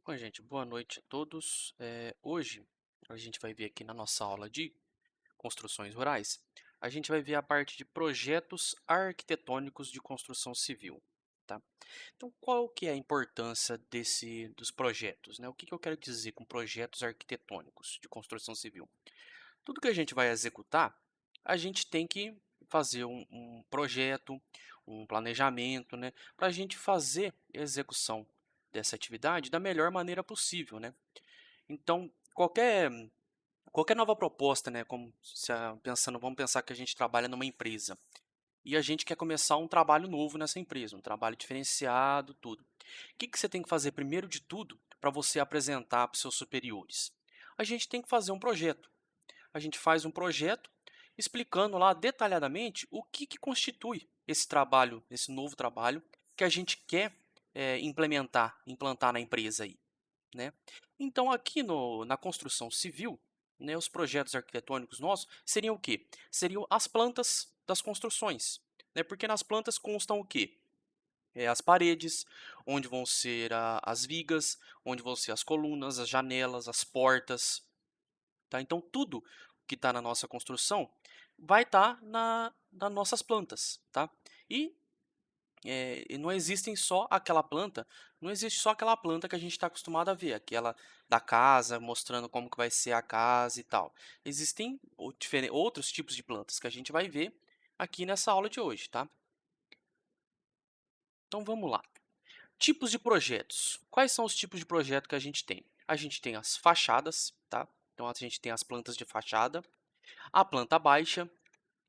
Bom, gente, boa noite a todos. Hoje a gente vai ver aqui na nossa aula de construções rurais, a gente vai ver a parte de projetos arquitetônicos de construção civil, tá? Então, qual que é a importância dos projetos, né? O que eu quero dizer com projetos arquitetônicos de construção civil? Tudo que a gente vai executar, a gente tem que fazer um projeto, um planejamento, né, para a gente fazer a execução dessa atividade da melhor maneira possível, né? Então, qualquer nova proposta, né, como vamos pensar que a gente trabalha numa empresa e a gente quer começar um trabalho novo nessa empresa, um trabalho diferenciado, tudo. O que você tem que fazer primeiro de tudo para você apresentar para os seus superiores? A gente tem que fazer um projeto. A gente faz um projeto explicando lá detalhadamente o que constitui esse trabalho, esse novo trabalho que a gente quer implantar na empresa aí, né? Então aqui na construção civil, né, os projetos arquitetônicos nossos seriam o quê? Seriam as plantas das construções, né? Porque nas plantas constam o quê? As paredes, onde vão ser as vigas, onde vão ser as colunas, as janelas, as portas, tá? Então, tudo que está na nossa construção vai estar nas nossas plantas, tá? E, e não existem só aquela planta, não existe só aquela planta que a gente está acostumado a ver, aquela da casa, mostrando como que vai ser a casa e tal. Existem outros tipos de plantas que a gente vai ver aqui nessa aula de hoje, tá? Então, vamos lá. Tipos de projetos. Quais são os tipos de projeto que a gente tem? A gente tem as fachadas, tá? Então, a gente tem as plantas de fachada, a planta baixa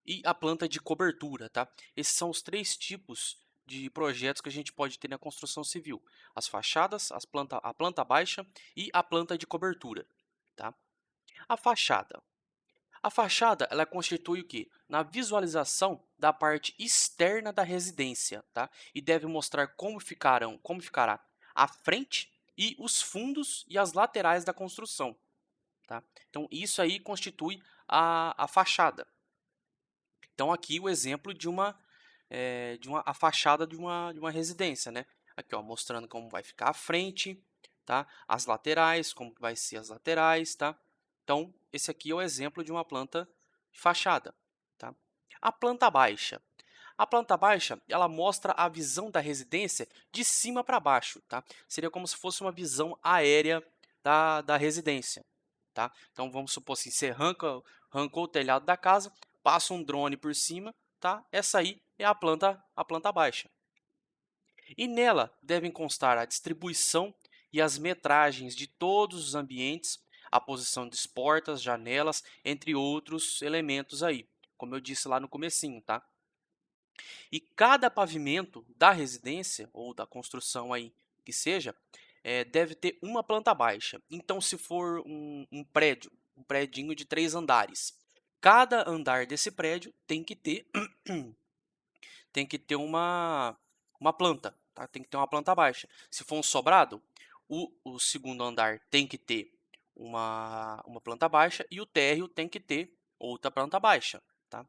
e a planta de cobertura, tá? Esses são os três tipos de projetos que a gente pode ter na construção civil: as fachadas, a planta baixa e a planta de cobertura, tá? A fachada. A fachada, ela constitui o quê? Na visualização da parte externa da residência, tá? E deve mostrar como ficará a frente e os fundos e as laterais da construção, tá? Então, isso aí constitui a fachada. Então, aqui o exemplo a fachada de uma residência, né? Aqui, ó, mostrando como vai ficar a frente, tá? As laterais, como vai ser as laterais, tá? Então, esse aqui é o exemplo de uma planta de fachada, tá? A planta baixa. A planta baixa, ela mostra a visão da residência de cima para baixo, tá? Seria como se fosse uma visão aérea da residência, tá? Então, vamos supor assim, você arrancou o telhado da casa, passa um drone por cima, tá? Essa aí é a planta baixa. E nela devem constar a distribuição e as metragens de todos os ambientes, a posição das portas, janelas, entre outros elementos aí, como eu disse lá no comecinho, tá? E cada pavimento da residência ou da construção aí que seja, deve ter uma planta baixa. Então, se for um prédio, um predinho de 3 andares, cada andar desse prédio tem que ter uma planta, tá? Tem que ter uma planta baixa. Se for um sobrado, o segundo andar tem que ter uma planta baixa e o térreo tem que ter outra planta baixa, tá?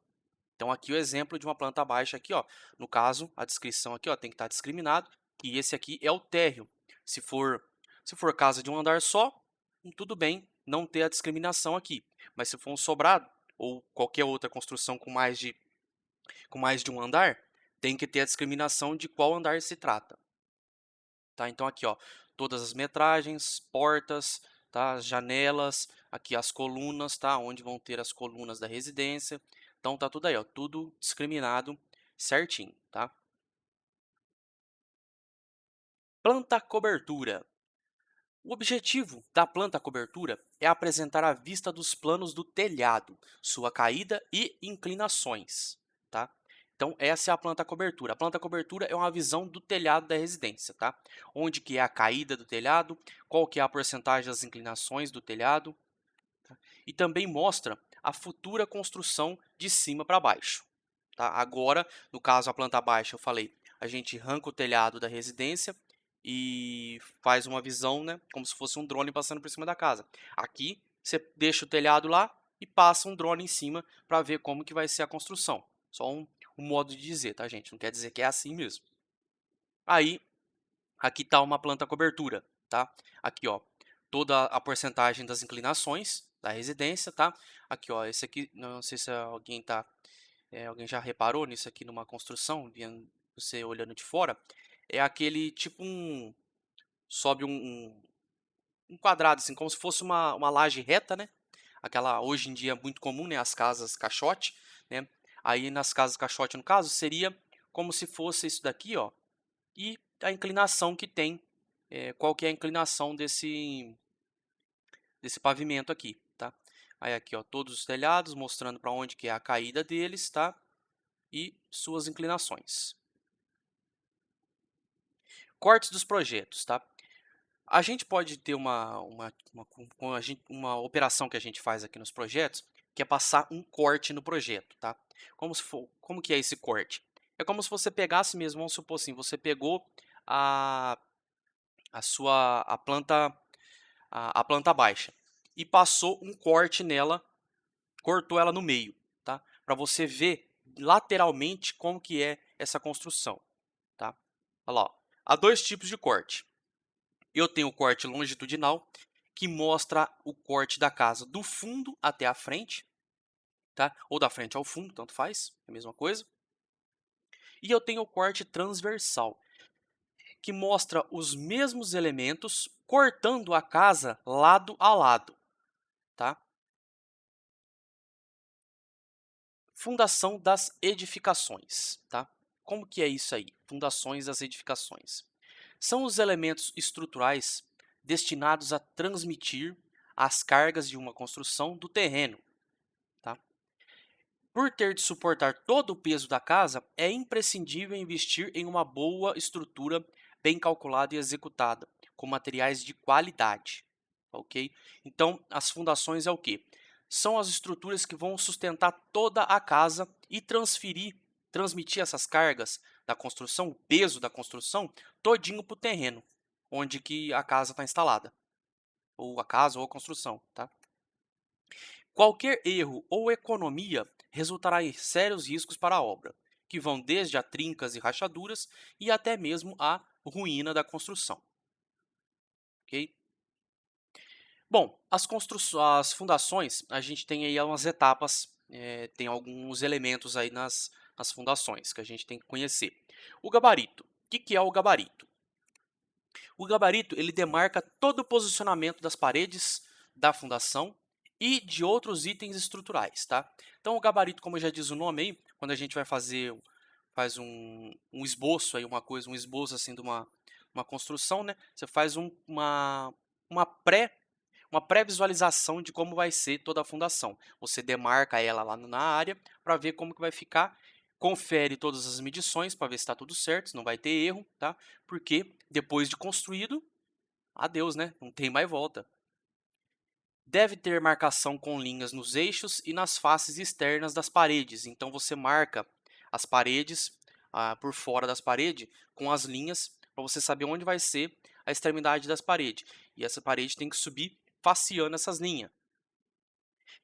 Então, aqui o exemplo de uma planta baixa aqui, ó. No caso, a descrição aqui, ó, tem que estar discriminado. E esse aqui é o térreo. Se for, se for casa de um andar só, tudo bem não ter a discriminação aqui. Mas se for um sobrado ou qualquer outra construção com mais de um andar, tem que ter a discriminação de qual andar se trata. Tá? Então, aqui, ó, todas as metragens, portas, tá? As janelas, aqui as colunas, tá? Onde vão ter as colunas da residência. Então, tá tudo aí, ó, tudo discriminado certinho, tá? Planta cobertura. O objetivo da planta cobertura é apresentar a vista dos planos do telhado, sua caída e inclinações, tá? Então, essa é a planta cobertura. A planta cobertura é uma visão do telhado da residência, tá? Onde que é a caída do telhado, qual que é a porcentagem das inclinações do telhado, tá? E também mostra a futura construção de cima para baixo, tá? Agora, no caso a planta baixa, eu falei, a gente arranca o telhado da residência e faz uma visão, né, como se fosse um drone passando por cima da casa. Aqui, você deixa o telhado lá e passa um drone em cima para ver como que vai ser a construção. Só um modo de dizer, tá, gente? Não quer dizer que é assim mesmo. Aí, aqui está uma planta cobertura. tá? Aqui, ó, toda a porcentagem das inclinações da residência, tá? Aqui, ó, esse aqui, não sei se alguém já reparou nisso aqui numa construção, você olhando de fora, é aquele tipo sobe um quadrado, assim, como se fosse uma laje reta, né? Aquela, hoje em dia, é muito comum, né? As casas caixote, né? Aí nas casas caixote, no caso, seria como se fosse isso daqui, ó, e a inclinação que tem, qual que é a inclinação desse pavimento aqui, tá? Aí aqui, ó, todos os telhados, mostrando para onde que é a caída deles, tá? E suas inclinações. Cortes dos projetos, tá? A gente pode ter uma operação que a gente faz aqui nos projetos, que é passar um corte no projeto, tá? Como que é esse corte? É como se você pegasse mesmo, vamos supor assim, você pegou a, a planta a planta baixa e passou um corte nela, cortou ela no meio, tá? Para você ver lateralmente como que é essa construção, tá? Olha lá, ó. Há dois tipos de corte. Eu tenho o corte longitudinal, que mostra o corte da casa do fundo até a frente, tá? Ou da frente ao fundo, tanto faz, é a mesma coisa. E eu tenho o corte transversal, que mostra os mesmos elementos cortando a casa lado a lado, tá? Fundação das edificações, tá? Como que é isso aí? Fundações das edificações. São os elementos estruturais destinados a transmitir as cargas de uma construção do terreno, tá? Por ter de suportar todo o peso da casa, é imprescindível investir em uma boa estrutura bem calculada e executada, com materiais de qualidade, ok? Então, as fundações é o quê? São as estruturas que vão sustentar toda a casa e transmitir essas cargas da construção, o peso da construção, todinho para o terreno, onde que a casa está instalada, ou a casa ou a construção, tá? Qualquer erro ou economia resultará em sérios riscos para a obra, que vão desde a trincas e rachaduras e até mesmo a ruína da construção. Ok? Bom, as fundações, a gente tem aí umas etapas, tem alguns elementos aí nas fundações que a gente tem que conhecer. O gabarito. O que é o gabarito? O gabarito ele demarca todo o posicionamento das paredes da fundação e de outros itens estruturais, tá? Então o gabarito, como já diz o nome aí, quando a gente vai faz um esboço aí, um esboço assim de uma construção, né? Você faz uma pré uma pré-visualização de como vai ser toda a fundação. Você demarca ela lá na área para ver como que vai ficar, confere todas as medições para ver se está tudo certo, se não vai ter erro, tá? Porque depois de construído, adeus, né? Não tem mais volta. Deve ter marcação com linhas nos eixos e nas faces externas das paredes. Então você marca as paredes, por fora das paredes, com as linhas, para você saber onde vai ser a extremidade das paredes. E essa parede tem que subir faceando essas linhas.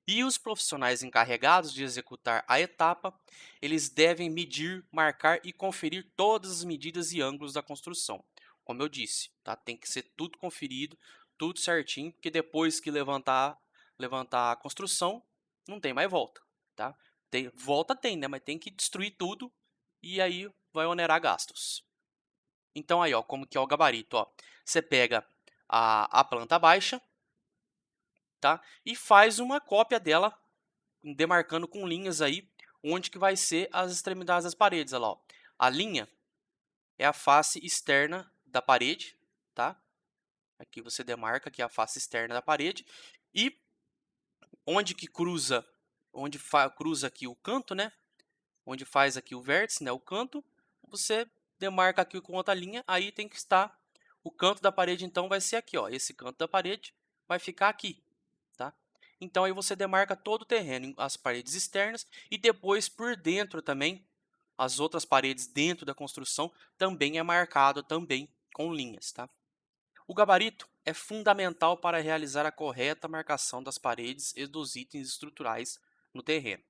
E os profissionais encarregados de executar a etapa, eles devem medir, marcar e conferir todas as medidas e ângulos da construção. Como eu disse, tá? Tem que ser tudo conferido, tudo certinho, porque depois que levantar a construção, não tem mais volta, tá? Volta tem, né? Mas tem que destruir tudo e aí vai onerar gastos. Então aí, ó, como que é o gabarito, ó. Você pega a planta baixa, tá? E faz uma cópia dela, demarcando com linhas aí onde que vai ser as extremidades das paredes. Olha lá, ó. A linha é a face externa da parede, tá? Aqui você demarca aqui a face externa da parede e onde que cruza, cruza aqui o canto, né? Onde faz aqui o vértice, né? O canto, você demarca aqui com outra linha, aí tem que estar o canto da parede, então vai ser aqui, ó. Esse canto da parede vai ficar aqui, tá? Então aí você demarca todo o terreno, as paredes externas e depois por dentro também, as outras paredes dentro da construção também é marcado também com linhas, tá? O gabarito é fundamental para realizar a correta marcação das paredes e dos itens estruturais no terreno.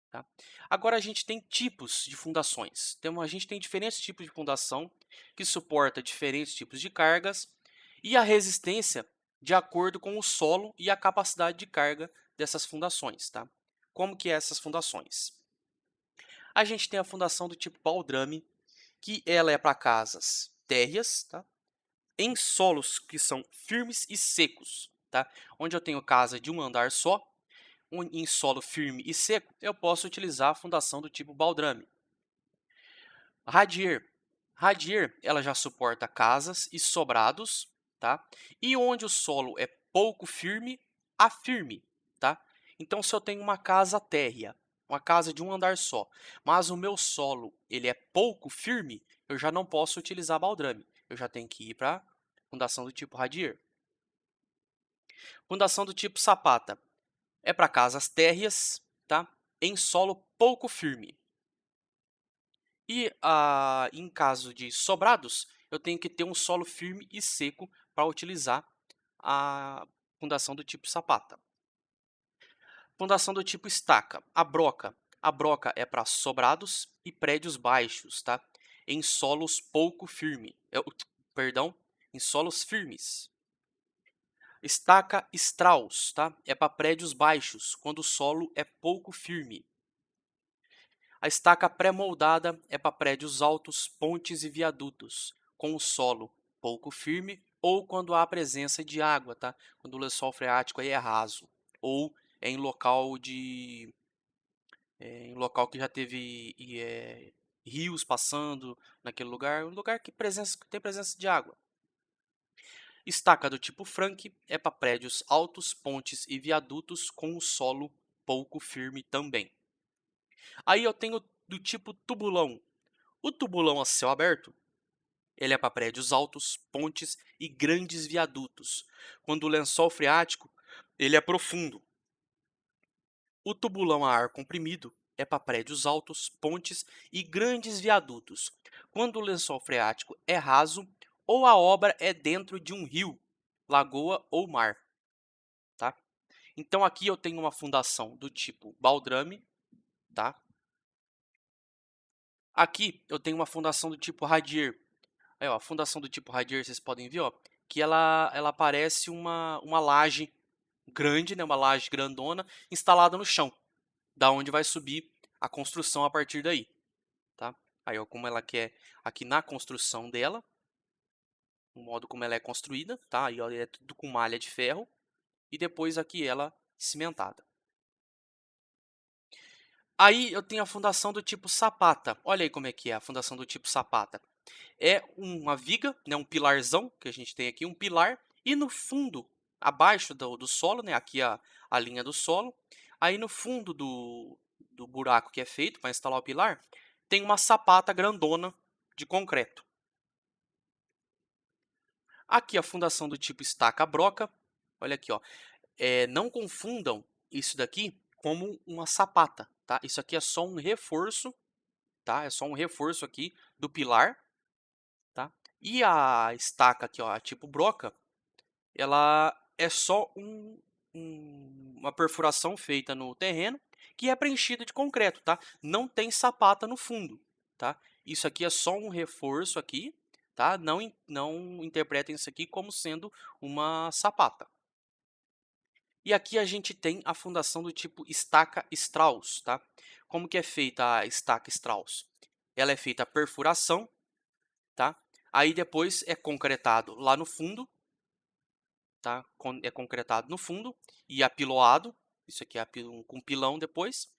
tá? Agora a gente tem tipos de fundações. A gente tem diferentes tipos de fundação que suporta diferentes tipos de cargas e a resistência de acordo com o solo e a capacidade de carga dessas fundações, tá? Como que é essas fundações? A gente tem a fundação do tipo baldrame, que ela é para casas térreas, tá? Em solos que são firmes e secos, tá? Onde eu tenho casa de um andar só, em solo firme e seco, eu posso utilizar a fundação do tipo baldrame. Radier. Radier, ela já suporta casas e sobrados, tá? E onde o solo é pouco firme a firme, tá? Então, se eu tenho uma casa térrea, uma casa de um andar só, mas o meu solo ele é pouco firme, eu já não posso utilizar baldrame. Eu já tenho que ir para fundação do tipo radier. Fundação do tipo sapata é para casas térreas, tá? Em solo pouco firme. E em caso de sobrados, eu tenho que ter um solo firme e seco para utilizar a fundação do tipo sapata. Fundação do tipo estaca, a broca. A broca é para sobrados e prédios baixos, tá? Em solos pouco firme, perdão, em solos firmes. Estaca Strauss, tá? É para prédios baixos, quando o solo é pouco firme. A estaca pré-moldada é para prédios altos, pontes e viadutos, com o solo pouco firme ou quando há presença de água, tá? Quando o lençol freático aí é raso ou é em local que já teve rios passando naquele lugar, um lugar que tem presença de água. Estaca do tipo Frank é para prédios altos, pontes e viadutos com o solo pouco firme também. Aí eu tenho do tipo tubulão. O tubulão a céu aberto, ele é para prédios altos, pontes e grandes viadutos, quando o lençol freático ele é profundo. O tubulão a ar comprimido é para prédios altos, pontes e grandes viadutos, quando o lençol freático é raso ou a obra é dentro de um rio, lagoa ou mar, tá? Então aqui eu tenho uma fundação do tipo baldrame, tá? Aqui eu tenho uma fundação do tipo radier. Aí, ó, a fundação do tipo radier, vocês podem ver, ó, que ela parece uma laje grande, né, uma laje grandona instalada no chão, da onde vai subir a construção a partir daí, tá? Aí, ó, como ela quer aqui na construção dela, o modo como ela é construída, tá? Aí, ó, é tudo com malha de ferro e depois aqui ela cimentada. Aí eu tenho a fundação do tipo sapata. Olha aí como é que é a fundação do tipo sapata. É uma viga, né, um pilarzão que a gente tem aqui, um pilar, e no fundo, abaixo do solo, né, aqui a linha do solo, aí no fundo do buraco que é feito para instalar o pilar, tem uma sapata grandona de concreto. Aqui a fundação do tipo estaca-broca, olha aqui, ó, não confundam isso daqui como uma sapata, tá? Isso aqui é só um reforço, tá? É só um reforço aqui do pilar, tá? E a estaca aqui, ó, a tipo broca, ela é só uma perfuração feita no terreno que é preenchida de concreto, tá? Não tem sapata no fundo, tá? Isso aqui é só um reforço aqui, tá? Não interpretem isso aqui como sendo uma sapata. E aqui a gente tem a fundação do tipo estaca Strauss, tá? Como que é feita a estaca Strauss? Ela é feita a perfuração, tá? Aí depois é concretado lá no fundo, tá? É concretado no fundo e apiloado. Isso aqui é com pilão depois.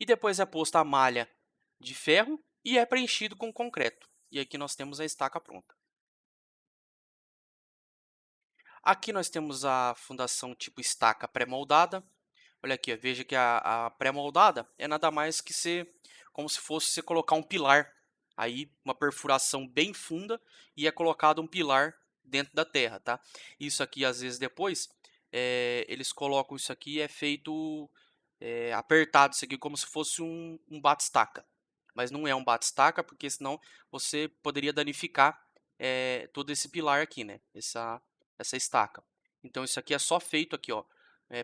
E depois é posta a malha de ferro e é preenchido com concreto. E aqui nós temos a estaca pronta. Aqui nós temos a fundação tipo estaca pré-moldada. Olha aqui, veja que a pré-moldada é nada mais que como se fosse você colocar um pilar. Aí uma perfuração bem funda e é colocado um pilar dentro da terra, tá? Isso aqui às vezes depois eles colocam isso aqui é feito apertado isso aqui como se fosse um batistaca, mas não é um batistaca porque senão você poderia danificar todo esse pilar aqui, né? Essa estaca. Então isso aqui é só feito aqui, ó,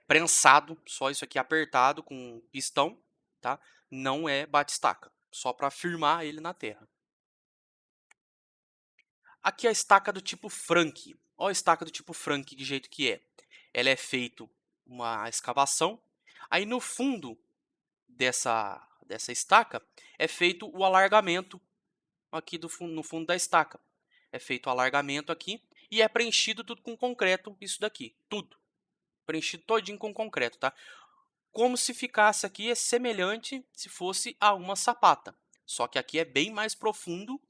prensado, só isso aqui apertado com pistão, tá? não é bate-estaca, só para firmar ele na terra. Aqui é a estaca do tipo Frank. Olha a estaca do tipo Frank, que jeito que é. Ela é feito uma escavação, aí no fundo dessa estaca é feito o alargamento aqui no fundo da estaca. É feito o alargamento aqui e é preenchido tudo com concreto, isso daqui, tudo. Preenchido todinho com concreto, tá? Como se ficasse aqui, é semelhante se fosse a uma sapata. Só que aqui é bem mais profundo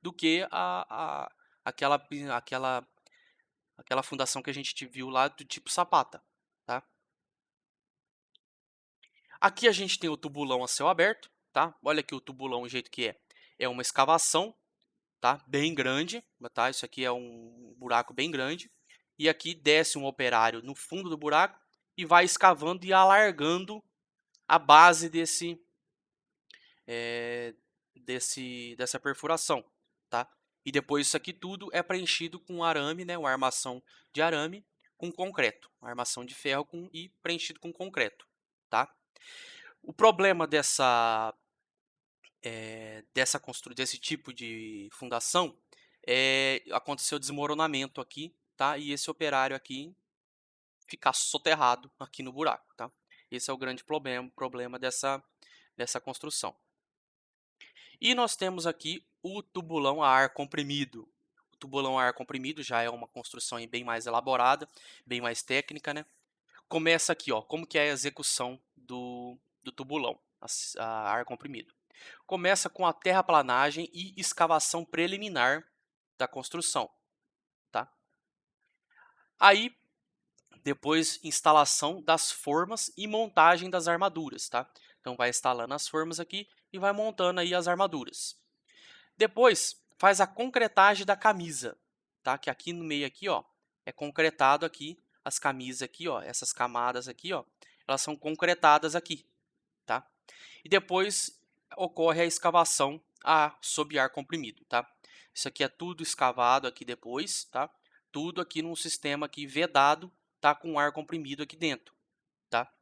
do que aquela, aquela, aquela fundação que a gente viu lá do tipo sapata, tá? Aqui a gente tem o tubulão a céu aberto, tá? Olha aqui o tubulão, o jeito que é. É uma escavação, tá? Bem grande, tá? Isso aqui é um buraco bem grande. E aqui desce um operário no fundo do buraco e vai escavando e alargando a base dessa perfuração, tá? E depois isso aqui tudo é preenchido com arame, né? Uma armação de arame com concreto, uma armação de ferro e preenchido com concreto, tá? O problema desse tipo de fundação aconteceu desmoronamento aqui, tá? E esse operário aqui ficar soterrado aqui no buraco, tá? Esse é o grande problema dessa construção. E nós temos aqui o tubulão a ar comprimido. O tubulão a ar comprimido já é uma construção bem mais elaborada, bem mais técnica, né? Começa aqui, ó, como que é a execução do tubulão a ar comprimido. Começa com a terraplanagem e escavação preliminar da construção, tá? Aí, depois, instalação das formas e montagem das armaduras, tá? Então, vai instalando as formas aqui e vai montando aí as armaduras. Depois, faz a concretagem da camisa, tá? Que aqui no meio aqui, ó, é concretado aqui as camisas aqui, ó, essas camadas aqui, ó, elas são concretadas aqui, tá? E depois ocorre a escavação sob ar comprimido, tá? Isso aqui é tudo escavado aqui depois, tá? Tudo aqui num sistema aqui vedado, tá? Com ar comprimido aqui dentro, tá?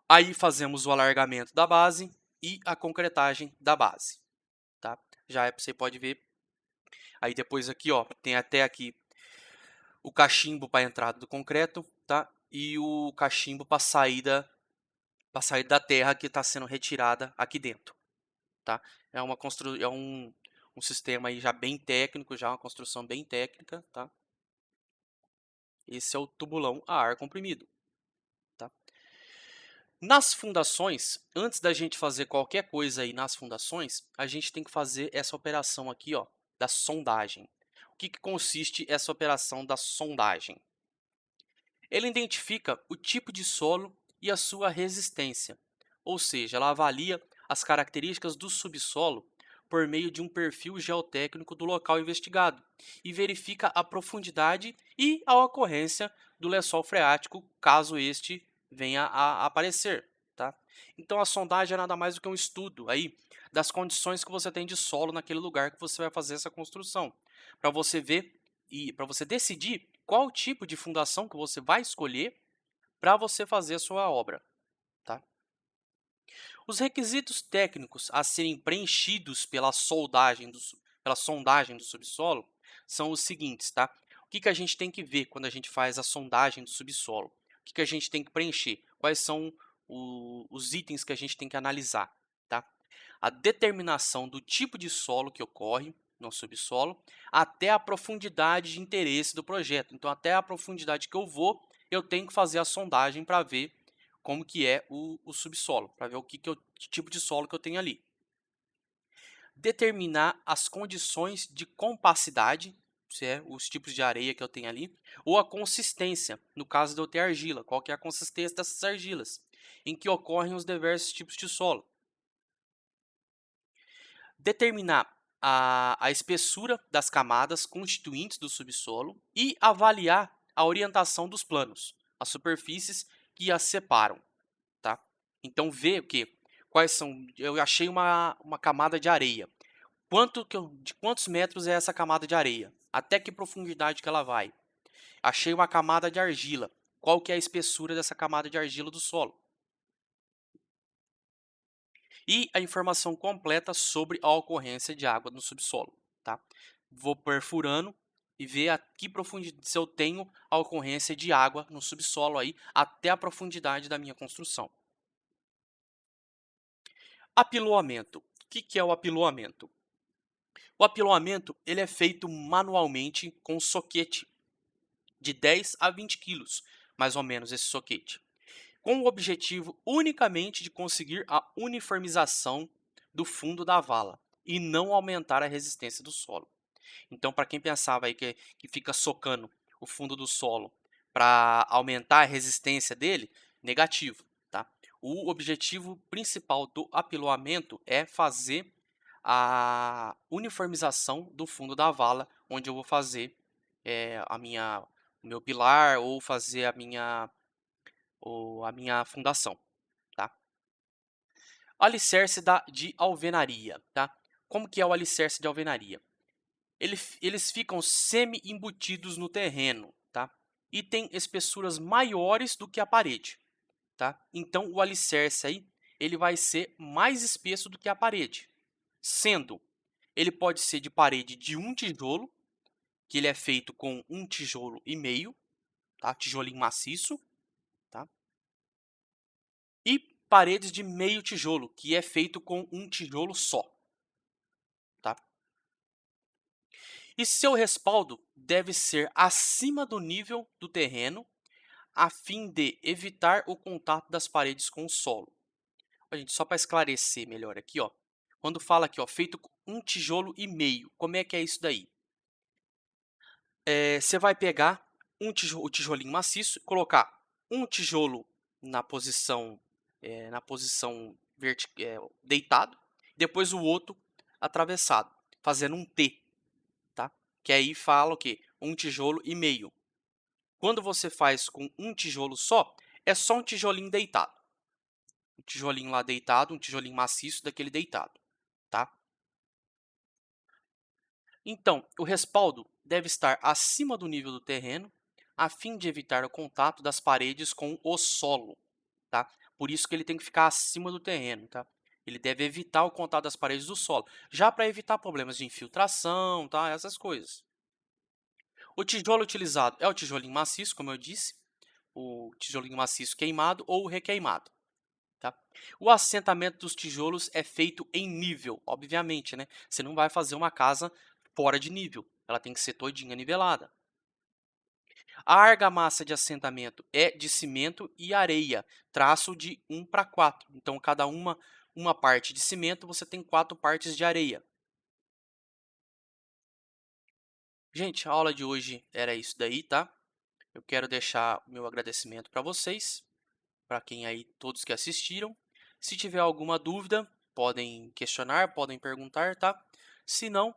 Aí fazemos o alargamento da base e a concretagem da base, tá? Você pode ver. Aí depois aqui, ó, tem até aqui o cachimbo para a entrada do concreto, tá? E o cachimbo para sair da terra que está sendo retirada aqui dentro, tá? É um sistema aí já bem técnico, já uma construção bem técnica, tá? Esse é o tubulão a ar comprimido, tá? Nas fundações, antes da gente fazer qualquer coisa aí nas fundações, a gente tem que fazer essa operação aqui, ó, da sondagem. O que consiste essa operação da sondagem? Ele identifica o tipo de solo e a sua resistência, ou seja, ela avalia as características do subsolo por meio de um perfil geotécnico do local investigado e verifica a profundidade e a ocorrência do lençol freático, caso este venha a aparecer, tá? Então a sondagem é nada mais do que um estudo aí das condições que você tem de solo naquele lugar que você vai fazer essa construção, para você ver e para você decidir qual tipo de fundação que você vai escolher para você fazer a sua obra, tá? Os requisitos técnicos a serem preenchidos pela sondagem do subsolo são os seguintes, tá? O que a gente tem que ver quando a gente faz a sondagem do subsolo? O que a gente tem que preencher? Quais são os itens que a gente tem que analisar, tá? A determinação do tipo de solo que ocorre no subsolo, até a profundidade de interesse do projeto. Então, até a profundidade que eu vou, eu tenho que fazer a sondagem para ver como que é o subsolo, para ver que tipo de solo que eu tenho ali. Determinar as condições de compacidade, se é os tipos de areia que eu tenho ali, ou a consistência, no caso de eu ter argila, qual que é a consistência dessas argilas, em que ocorrem os diversos tipos de solo. Determinar a espessura das camadas constituintes do subsolo e avaliar a orientação dos planos, as superfícies que as separam, tá? Então, ver o que? Quais são? Eu achei uma camada de areia. De quantos metros é essa camada de areia? Até que profundidade que ela vai? Achei uma camada de argila. Qual que é a espessura dessa camada de argila do solo? e a informação completa sobre a ocorrência de água no subsolo, tá? Vou perfurando e ver a que profundidade, se eu tenho a ocorrência de água no subsolo aí até a profundidade da minha construção. Apiloamento. O que é o apiloamento? O apiloamento ele é feito manualmente com soquete de 10 a 20 quilos, mais ou menos esse soquete, com o objetivo unicamente de conseguir a uniformização do fundo da vala e não aumentar a resistência do solo. Então, para quem pensava aí que fica socando o fundo do solo para aumentar a resistência dele, negativo, tá? O objetivo principal do apiloamento é fazer a uniformização do fundo da vala, onde eu vou fazer o meu pilar ou fazer a minha fundação, tá? Alicerce de alvenaria, tá? Como que é o alicerce de alvenaria? Eles ficam semi-embutidos no terreno, tá? E tem espessuras maiores do que a parede, tá? Então o alicerce aí, ele vai ser mais espesso do que a parede, sendo ele pode ser de parede de um tijolo, que ele é feito com um tijolo e meio, tá? Tijolinho maciço, tá? E paredes de meio tijolo, que é feito com um tijolo só, tá? E seu respaldo deve ser acima do nível do terreno, a fim de evitar o contato das paredes com o solo. Ó, gente, só para esclarecer melhor aqui, ó, quando fala aqui, ó, feito com um tijolo e meio, como é que é isso daí? Você vai pegar o tijolinho maciço, colocar um tijolo na posição deitado, depois o outro atravessado, fazendo um T, tá? Que aí fala o quê? Um tijolo e meio. Quando você faz com um tijolo só, é só um tijolinho deitado. Um tijolinho lá deitado, um tijolinho maciço daquele deitado, tá? Então, o respaldo deve estar acima do nível do terreno, a fim de evitar o contato das paredes com o solo, tá? Por isso que ele tem que ficar acima do terreno, tá? Ele deve evitar o contato das paredes do solo, já para evitar problemas de infiltração, tá? Essas coisas. O tijolo utilizado é o tijolinho maciço, como eu disse, o tijolinho maciço queimado ou requeimado, tá? O assentamento dos tijolos é feito em nível, obviamente, né? Você não vai fazer uma casa fora de nível, ela tem que ser todinha nivelada. A argamassa de assentamento é de cimento e areia, traço de 1:4. Então, cada uma parte de cimento, você tem 4 partes de areia. Gente, a aula de hoje era isso daí, tá? Eu quero deixar o meu agradecimento para vocês, para quem aí, todos que assistiram. Se tiver alguma dúvida, podem questionar, podem perguntar, tá? Se não,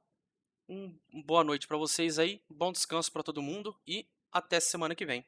boa noite para vocês aí, bom descanso para todo mundo e até semana que vem.